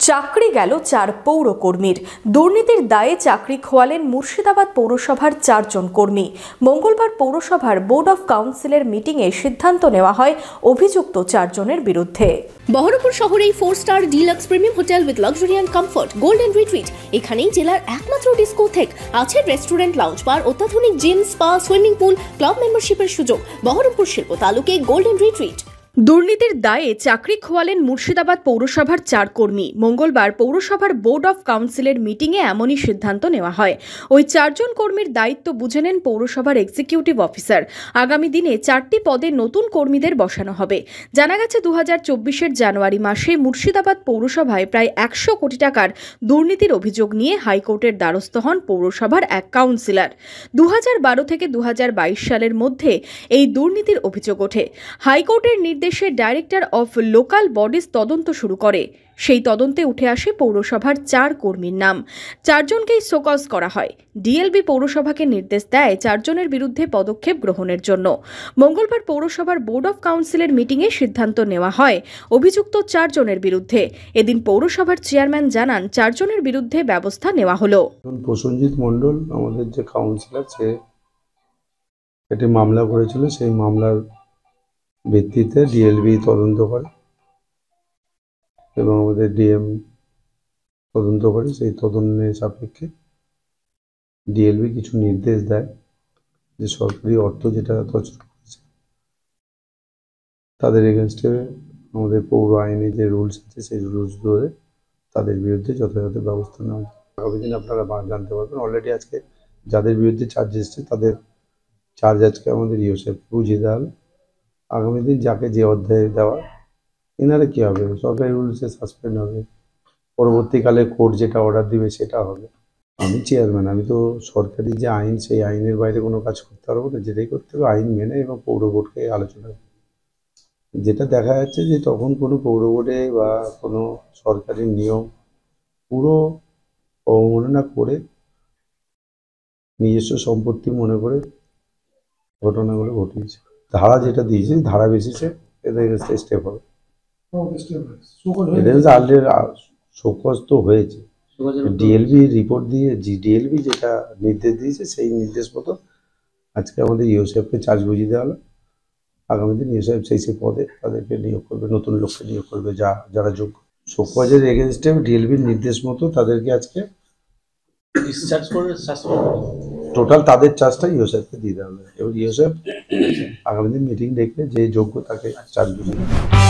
চাকরি গেল 4 পৌরকর্মীর। দুর্নীতির দায়ে চাকরি খোয়ালেন মুর্শিদাবাদ পৌরসভার 4 জন কর্মী। মঙ্গলবার পৌরসভার বোর্ড অফ কাউন্সিলের মিটিংয়ে সিদ্ধান্ত নেওয়া হয় অভিযুক্ত 4 জনের বিরুদ্ধে। বহরমপুর শহরেই four star deluxe premium hotel with luxury and comfort golden retreat. এখানেই জেলার একমাত্র ডিস্কোথেক, আছে রেস্টুরেন্ট, লাউঞ্জ বার, অত্যাধুনিক gym, spa, swimming pool, club মেম্বারশিপের সুযোগ। বহরমপুর শিল্প তালুকে গোল্ডেন রিট্রিট। দুর্নীতির দায়ে চাকরি খোয়ালেন মুর্শিদাবাদ পৌরসভার 4 কর্মী। মঙ্গলবার পৌরসভার বোর্ড অফ কাউন্সিলের মিটিংয়ে এমনই সিদ্ধান্ত নেওয়া হয়। ওই 4 জন কর্মীর দায়িত্ব বুঝে নেন পৌরসভার এক্সিকিউটিভ অফিসার। আগামী দিনে 4টি পদে নতুন কর্মীদের বসানো হবে। জানা গেছে 2024-এর জানুয়ারি মাসে মুর্শিদাবাদ পৌরসভায় প্রায় 100 কোটি টাকার দুর্নীতির অভিযোগ নিয়ে হাইকোর্টের দ্বারস্থ হন পৌরসভার এক কাউন্সিলর। 2012 থেকে 2022 সালের মধ্যে এই দুর্নীতির অভিযোগ ওঠে। হাইকোর্টের নির্দেশে ডাইরেক্টর অফ লোকাল বডিজ তদন্ত শুরু করে। সেই তদন্তে উঠে আসে পৌরসভার 4 কর্মীর নাম। 4 জনকেই শোকজ করা হয়। ডিএলবি পৌরসভাকে নির্দেশ দেয় 4 জনের বিরুদ্ধে পদক্ষেপ গ্রহণের জন্য। মঙ্গলবার পৌরসভার বোর্ড অফ কাউন্সিলের মিটিংয়ে সিদ্ধান্ত নেওয়া হয় অভিযুক্ত 4 জনের বিরুদ্ধে। এদিন পৌরসভার চেয়ারম্যান জানান 4 জনের বিরুদ্ধে ব্যবস্থা নেওয়া হলো। প্রসেনজিৎ মণ্ডল আমাদের যে কাউন্সিলর, সে একটি মামলা করেছিল। সেই মামলার ভিত্তিতে ডিএলবি তদন্ত করে এবং আমাদের ডিএম তদন্ত করে। সেই তদন্তের সাপেক্ষে ডিএলবি কিছু নির্দেশ দেয় যে সরকারি অর্থ যেটা তছরূপ করেছে তাদের এগেনস্টে আমাদের পৌর আইনে যে রুলস আছে সেই রুলস ধরে তাদের বিরুদ্ধে যথাযথ ব্যবস্থা নেওয়া হয়। আগামী দিন আপনারা জানতে পারবেন। অলরেডি আজকে যাদের বিরুদ্ধে চার্জ এসছে তাদের চার্জ আজকে আমাদের ইউসেফ বুঝিয়ে দেওয়া হলো। আগামী দিন যাকে যে অধ্যায়ে দেওয়া এনারা কী হবে, সরকারি রুলসে সাসপেন্ড হবে, পরবর্তীকালে কোর্ট যেটা অর্ডার দিবে সেটা হবে। আমি চেয়ারম্যান, আমি তো সরকারি যে আইন সেই আইনের বাইরে কোনো কাজ করতে পারবো না। যেটাই করতে হবে আইন মেনে এবং পৌর বোর্ডকে আলোচনা। যেটা দেখা যাচ্ছে যে তখন কোনো পৌর বোর্ডে বা কোনো সরকারি নিয়ম পুরো অবমাননা করে নিজস্ব সম্পত্তি মনে করে ঘটনাগুলো ঘটিয়েছে। ধারা যেটা দিয়েছে ধারা বেসিসে এদের স্টেপ হবে। শোকজ তো হয়েছে, ডিএলবি রিপোর্ট দিয়ে ডিএলবি যেটা নির্দেশ দিয়েছে সেই নির্দেশ মতো আজকে আমাদের ইউসেফকে চার্জ বুঝিয়ে দেওয়া হলো। আগামী দিন ইউসেফ সেই পদে তাদেরকে নিয়োগ করবে, নতুন লোককে নিয়োগ করবে যারা যোগ্য। শোকজের এগেনস্টে ডিএলবির নির্দেশ মতো তাদেরকে আজকে ডিসচার্জ করে টোটাল তাদের চার্জটা ইউসেফকে দিয়ে দেওয়া হবে এবং ইউসেফ আগামী দিন মিটিং ডেকে যে যোগ্য তাকে চার্জ বুঝিয়ে দেবে।